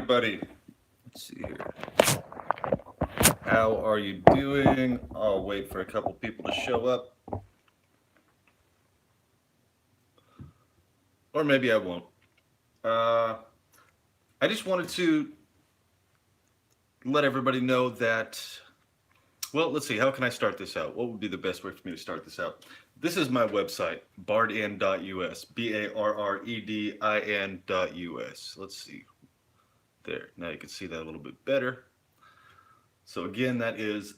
everybody. Let's see here. How are you doing? I'll wait for a couple people to show up, or maybe I won't. Uh, I just wanted to let everybody know that. Well, let's see. How can I start this out? What would be the best way for me to start this out? This is my website, bardin.us. BARREDIN.us. Let's see. There. Now you can see that a little bit better. So again, that is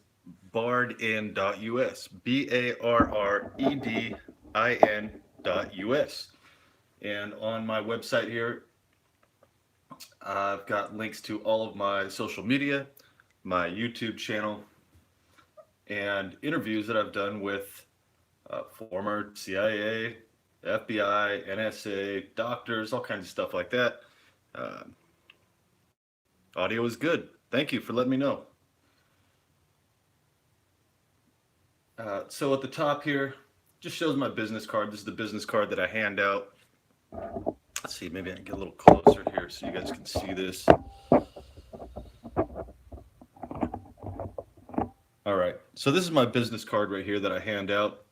bardin.us, BARREDIN.us. And on my website here, I've got links to all of my social media, my YouTube channel, and interviews that I've done with former CIA, FBI, NSA, doctors, all kinds of stuff like that. Uh, Audio is good. Thank you for letting me know. So at the top here, just shows my business card. This is the business card that I hand out. Let's see, maybe I can get a little closer here so you guys can see this. All right, so this is my business card right here that I hand out.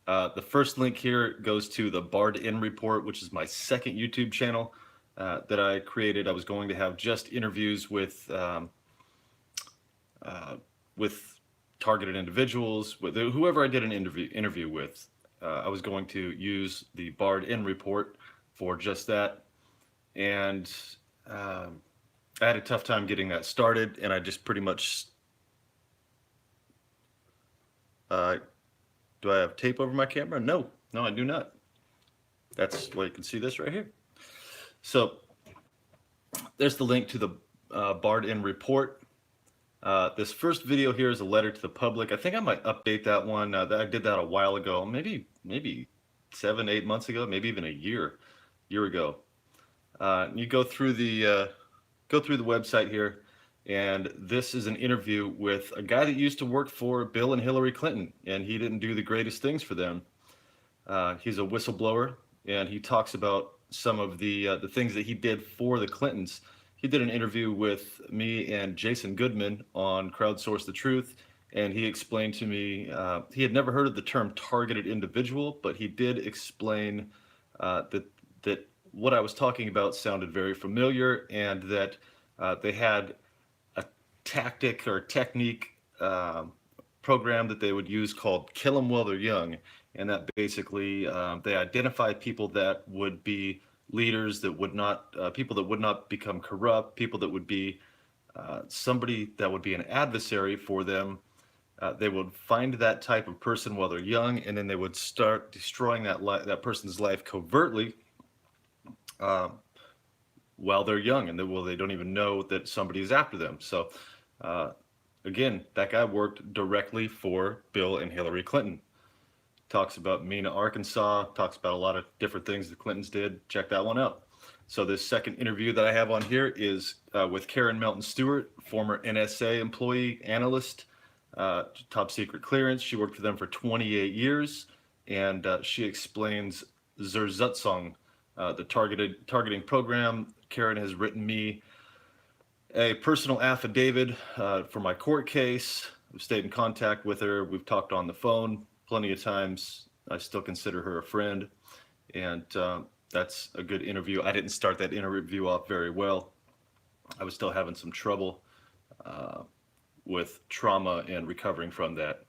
The first link here goes to the Bard In Report, which is my second YouTube channel that I created. I was going to have just interviews with targeted individuals, with whoever I did an interview with. I was going to use the Bard In Report for just that, and I had a tough time getting that started, and I just pretty much. Do I have tape over my camera? No, I do not. That's why you can see this right here. So there's the link to the Bard In Report. This first video here is a letter to the public. I think I might update that one. I did that a while ago, maybe 7-8 months ago, maybe even a year ago. You go through the website here, and this is an interview with a guy that used to work for Bill and Hillary Clinton, and he didn't do the greatest things for them. He's a whistleblower, and he talks about some of the things that he did for the Clintons. He did an interview with me and Jason Goodman on Crowdsource the Truth, and he explained to me he had never heard of the term targeted individual, but he did explain that what I was talking about sounded very familiar, and that they had a tactic or technique program that they would use called "Kill them while they're young," and that basically they identify people that would be leaders, that would not people that would not become corrupt, people that would be somebody that would be an adversary for them. They would find that type of person while they're young, and then they would start destroying that person's life covertly while they're young, and they don't even know that somebody is after them. So again, that guy worked directly for Bill and Hillary Clinton. Talks about Mena, Arkansas, talks about a lot of different things the Clintons did. Check that one out. So this second interview that I have on here is with Karen Melton Stewart, former NSA employee, analyst, top secret clearance. She worked for them for 28 years, and she explains Zerzutzung, the targeting program. Karen has written me a personal affidavit for my court case. I've stayed in contact with her. We've talked on the phone plenty of times. I still consider her a friend, and that's a good interview. I didn't start that interview off very well. I was still having some trouble with trauma and recovering from that.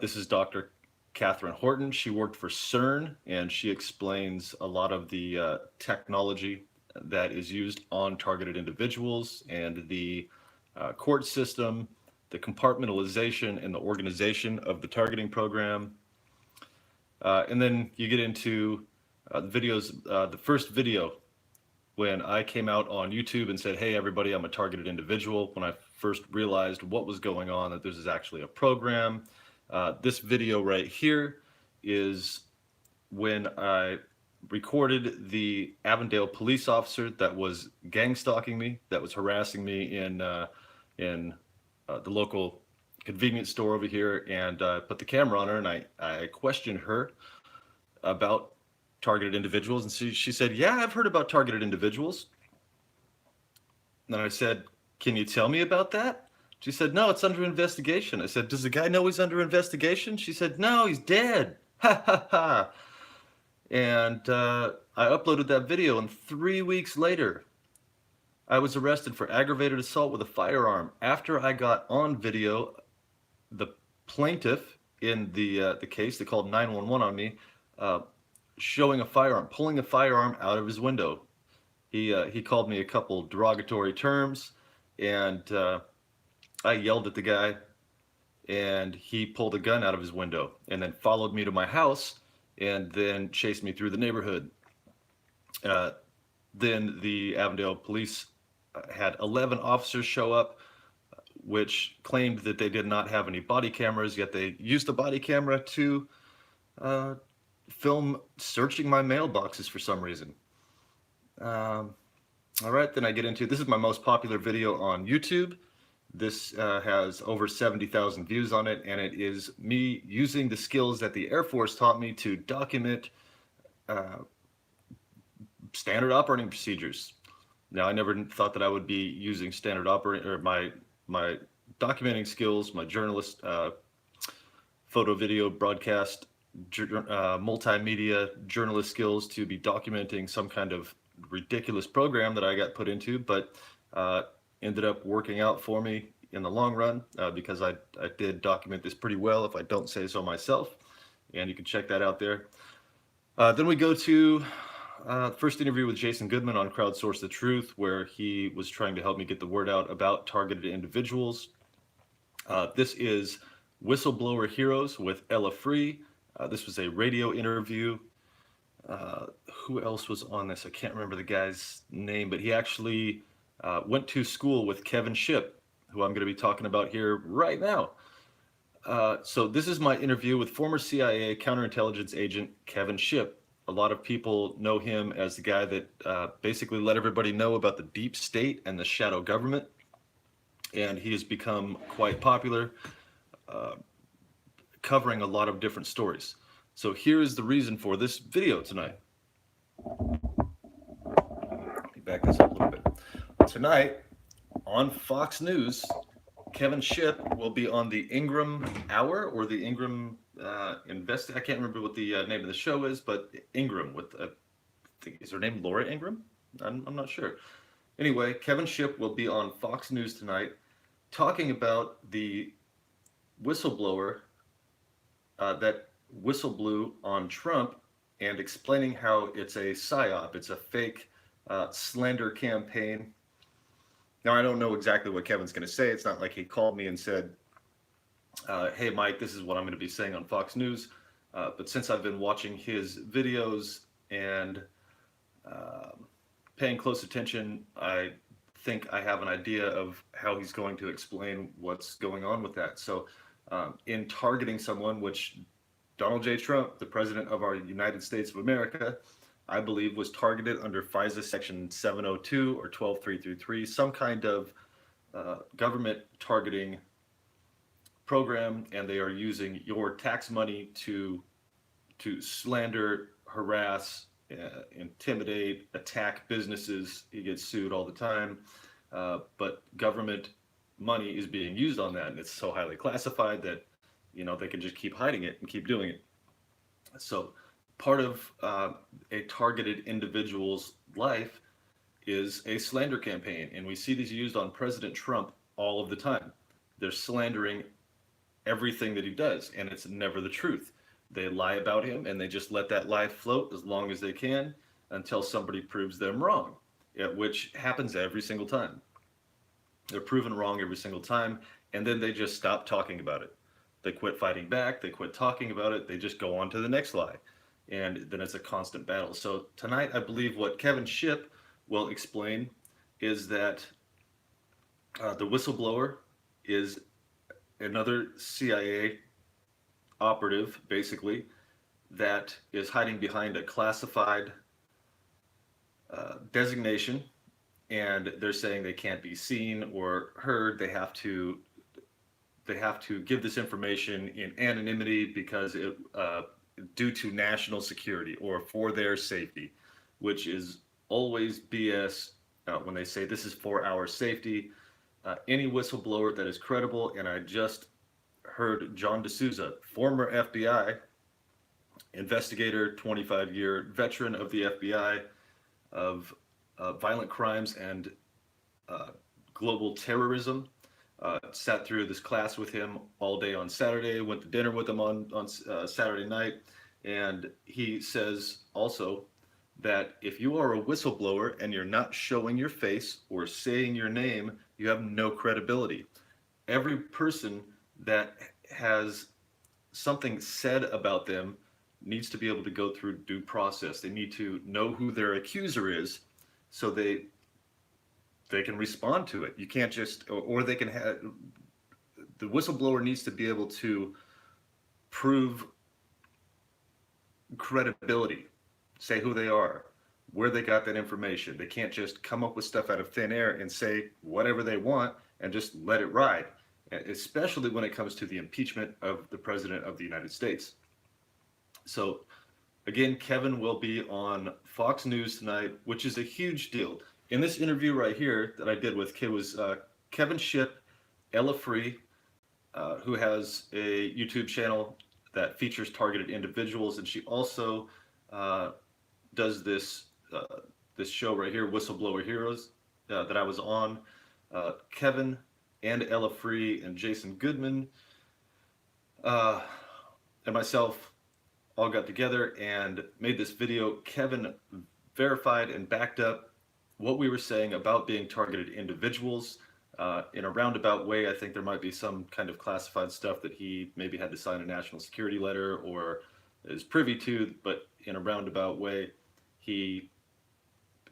This is Dr. Catherine Horton. She worked for CERN, and she explains a lot of the technology that is used on targeted individuals and the court system, the compartmentalization and the organization of the targeting program. And then you get into the videos. The first video, when I came out on YouTube and said, "Hey, everybody, I'm a targeted individual," when I first realized what was going on, that this is actually a program. This video right here is when I recorded the Avondale police officer that was gang stalking me, that was harassing me in the local convenience store over here, and put the camera on her, and I questioned her about targeted individuals, and she said, "Yeah, I've heard about targeted individuals." And I said, "Can you tell me about that?" She said, "No, it's under investigation." I said, "Does the guy know he's under investigation?" She said, "No, he's dead." Ha ha ha. And I uploaded that video, and 3 weeks later, I was arrested for aggravated assault with a firearm. After I got on video, the plaintiff in the case, they called 911 on me, uh, showing a firearm, pulling a firearm out of his window. He called me a couple derogatory terms, and I yelled at the guy, and he pulled a gun out of his window, and then followed me to my house, and then chased me through the neighborhood. Uh, then the Avondale police had 11 officers show up, which claimed that they did not have any body cameras, yet they used the body camera to uh, film searching my mailboxes for some reason. All right, then I get into this is my most popular video on YouTube. This has over 70,000 views on it, and it is me using the skills that the Air Force taught me to document uh, standard operating procedures. Now, I never thought that I would be using standard operating or my documenting skills, my journalist, photo, video, broadcast, multimedia journalist skills to be documenting some kind of ridiculous program that I got put into, but ended up working out for me in the long run because I did document this pretty well, if I don't say so myself, and you can check that out there. Then we go to first interview with Jason Goodman on Crowdsource the Truth, where he was trying to help me get the word out about targeted individuals. This is Whistleblower Heroes with Ella Free. This was a radio interview. Who else was on this? I can't remember the guy's name, but he actually went to school with Kevin Shipp, who I'm going to be talking about here right now. So this is my interview with former CIA counterintelligence agent Kevin Shipp. A lot of people know him as the guy that basically let everybody know about the deep state and the shadow government. And he has become quite popular, covering a lot of different stories. So here is the reason for this video tonight. Let me back this up a little bit. Tonight on Fox News, Kevin Shipp will be on the Ingram Hour or the Ingram I can't remember what the name of the show is, but Ingram with I think is her name Laura Ingram? I'm not sure. Anyway, Kevin Shipp will be on Fox News tonight talking about the whistleblower that whistleblew on Trump and explaining how it's a psyop, it's a fake slander campaign. Now, I don't know exactly what Kevin's going to say. It's not like he called me and said, hey, Mike, this is what I'm going to be saying on Fox News. But since I've been watching his videos and paying close attention, I think I have an idea of how he's going to explain what's going on with that. So in targeting someone, which Donald J. Trump, the president of our United States of America, I believe was targeted under FISA Section 702 or 12333, some kind of government targeting program, and they are using your tax money to slander, harass, intimidate, attack businesses. He gets sued all the time, but government money is being used on that, and it's so highly classified that they can just keep hiding it and keep doing it. So part of a targeted individual's life is a slander campaign, and we see these used on President Trump all of the time. They're slandering everything that he does, and it's never the truth. They lie about him, and they just let that lie float as long as they can until somebody proves them wrong, which happens every single time. They're proven wrong every single time, and then they just stop talking about it. They quit fighting back, they quit talking about it, they just go on to the next lie. And then it's a constant battle. So tonight, I believe what Kevin Shipp will explain is that the whistleblower is another CIA operative, basically, that is hiding behind a classified designation, and they're saying they can't be seen or heard. They have to give this information in anonymity because it due to national security or for their safety, which is always BS when they say this is for our safety. Any whistleblower that is credible, and I just heard John D'Souza, former FBI investigator, 25-year veteran of the FBI of violent crimes and uh, global terrorism. Sat through this class with him all day on Saturday, went to dinner with him on Saturday night, and he says also that if you are a whistleblower and you're not showing your face or saying your name, you have no credibility. Every person that has something said about them needs to be able to go through due process. They need to know who their accuser is, so they can respond to it. You can't just, or they can have, the whistleblower needs to be able to prove credibility, say who they are, where they got that information. They can't just come up with stuff out of thin air and say whatever they want and just let it ride, especially when it comes to the impeachment of the President of the United States. So, again, Kevin will be on Fox News tonight, which is a huge deal. In this interview right here that I did with Kevin Shipp, Ella Free, who has a YouTube channel that features targeted individuals, and she also does this show right here, Whistleblower Heroes, that I was on. Kevin and Ella Free and Jason Goodman and myself all got together and made this video. Kevin verified and backed up what we were saying about being targeted individuals. In a roundabout way, I think there might be some kind of classified stuff that he maybe had to sign a national security letter or is privy to, but in a roundabout way, he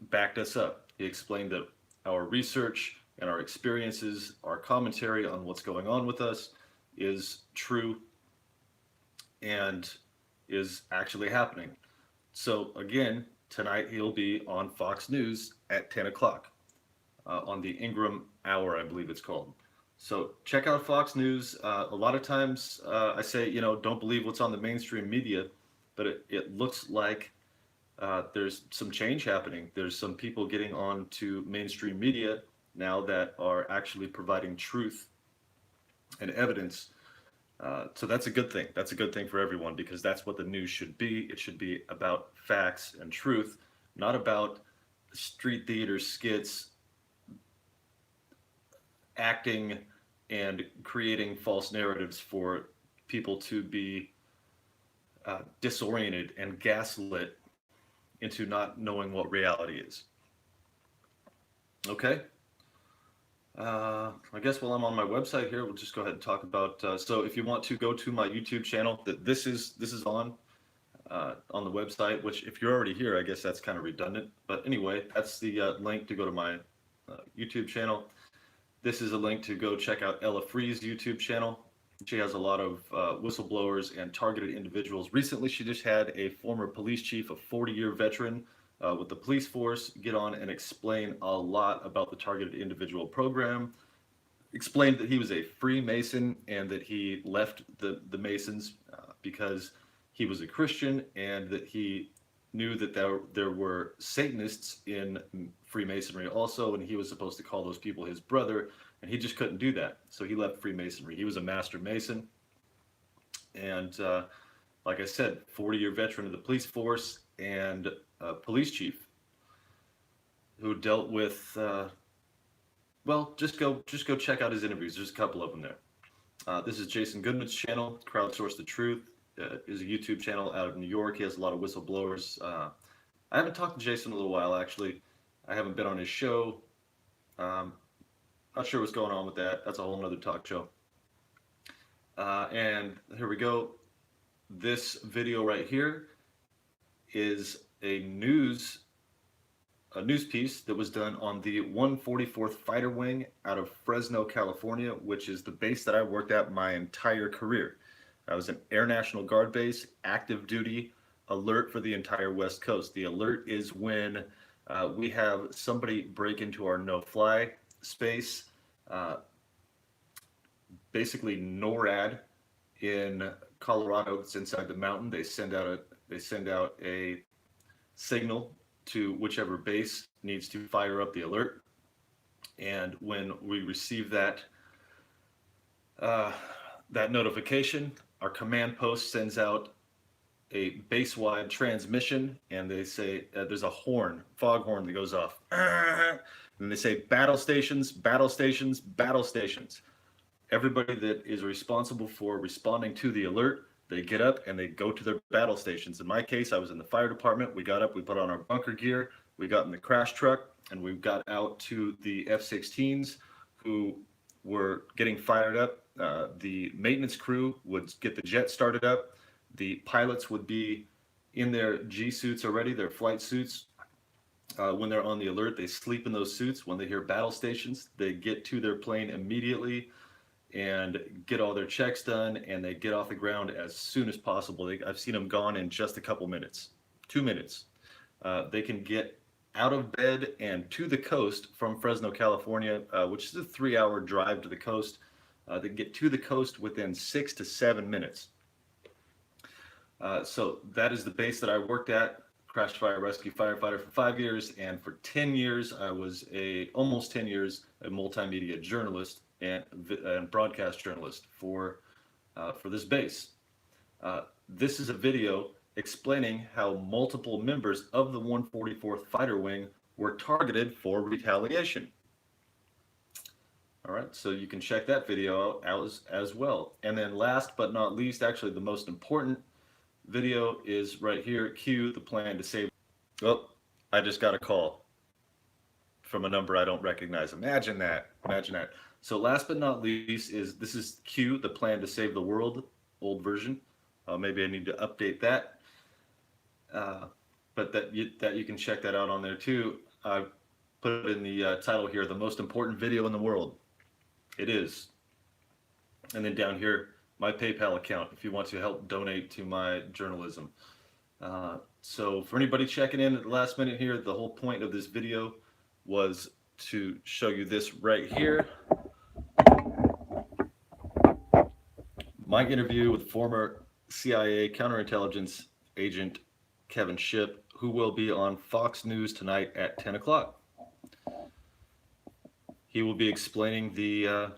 backed us up. He explained that our research and our experiences, our commentary on what's going on with us is true and is actually happening. So again, tonight he'll be on Fox News at 10 o'clock on the Ingram Hour, I believe it's called. So check out Fox News. A lot of times I say, don't believe what's on the mainstream media, but it looks like there's some change happening. There's some people getting on to mainstream media now that are actually providing truth and evidence. So that's a good thing. That's a good thing for everyone, because that's what the news should be. It should be about facts and truth, not about street theater skits, acting and creating false narratives for people to be disoriented and gaslit into not knowing what reality is. Okay. I guess while I'm on my website here, we'll just go ahead and talk about. So if you want to go to my YouTube channel, that this is on the website. Which if you're already here, I guess that's kind of redundant. But anyway, that's the link to go to my YouTube channel. This is a link to go check out Ella Free's YouTube channel. She has a lot of whistleblowers and targeted individuals. Recently, she just had a former police chief, a 40-year veteran with the police force, get on and explain a lot about the targeted individual program. Explained that he was a Freemason and that he left the Masons because he was a Christian, and that he knew that there were Satanists in Freemasonry also, and he was supposed to call those people his brother, and he just couldn't do that. So he left Freemasonry. He was a master Mason. And like I said, 40-year veteran of the police force and police chief who dealt with, just go check out his interviews. There's a couple of them there. This is Jason Goodman's channel, Crowdsource the Truth. Is a YouTube channel out of New York. He has a lot of whistleblowers. I haven't talked to Jason in a little while, actually. I haven't been on his show. Not sure what's going on with that. That's a whole nother talk show. And here we go. This video right here is a news piece that was done on the 144th Fighter Wing out of Fresno, California, which is the base that I worked at my entire career. I was an Air National Guard base, active duty, alert for the entire West Coast. The alert is when we have somebody break into our no-fly space. Basically, NORAD in Colorado, it's inside the mountain. They send out a signal to whichever base needs to fire up the alert. And when we receive that notification, our command post sends out a base-wide transmission, and they say there's a foghorn that goes off, and they say battle stations, battle stations, battle stations. Everybody that is responsible for responding to the alert, they get up and they go to their battle stations. In my case, I was in the fire department. We got up, we put on our bunker gear, we got in the crash truck, and we got out to the F-16s who were getting fired up. The maintenance crew would get the jet started up. The pilots would be in their G suits already, their flight suits. When they're on the alert, they sleep in those suits. When they hear battle stations, they get to their plane immediately and get all their checks done, and they get off the ground as soon as possible. I've seen them gone in just a couple minutes, 2 minutes. They can get out of bed and to the coast from Fresno, California, which is a 3-hour drive to the coast. They can get to the coast within 6 to 7 minutes. So that is the base that I worked at, crash fire rescue firefighter for 5 years, and for 10 years I was almost 10 years a multimedia journalist and broadcast journalist for this base. This is a video explaining how multiple members of the 144th Fighter Wing were targeted for retaliation. All right, so you can check that video out as well. And then last but not least, actually the most important video is right here. Cue the plan to save. Oh, I just got a call from a number I don't recognize. Imagine that. Imagine that. So last but not least this is Cue the plan to save the world, old version. Maybe I need to update that. But that you can check that out on there too. I put it in the title here, the most important video in the world. It is. And then down here, my PayPal account if you want to help donate to my journalism. So for anybody checking in at the last minute here, the whole point of this video was to show you this right here. My interview with former CIA counterintelligence agent Kevin Shipp, who will be on Fox News tonight at 10 o'clock. He will be explaining the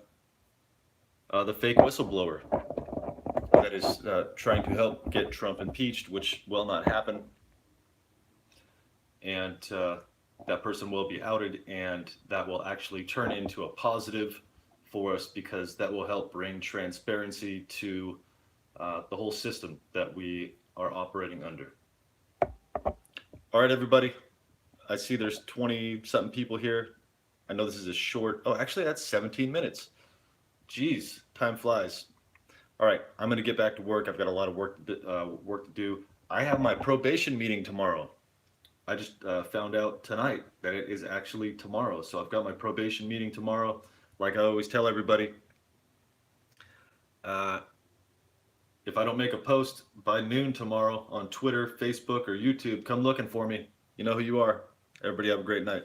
fake whistleblower that is trying to help get Trump impeached, which will not happen. And that person will be outed, and that will actually turn into a positive for us because that will help bring transparency to the whole system that we are operating under. All right, everybody. I see there's 20-something people here. I know this is a short. Oh, actually, that's 17 minutes. Jeez, time flies. All right, I'm going to get back to work. I've got a lot of work to do. I have my probation meeting tomorrow. I just found out tonight that it is actually tomorrow. So I've got my probation meeting tomorrow. Like I always tell everybody, if I don't make a post by noon tomorrow on Twitter, Facebook, or YouTube, come looking for me. You know who you are. Everybody have a great night.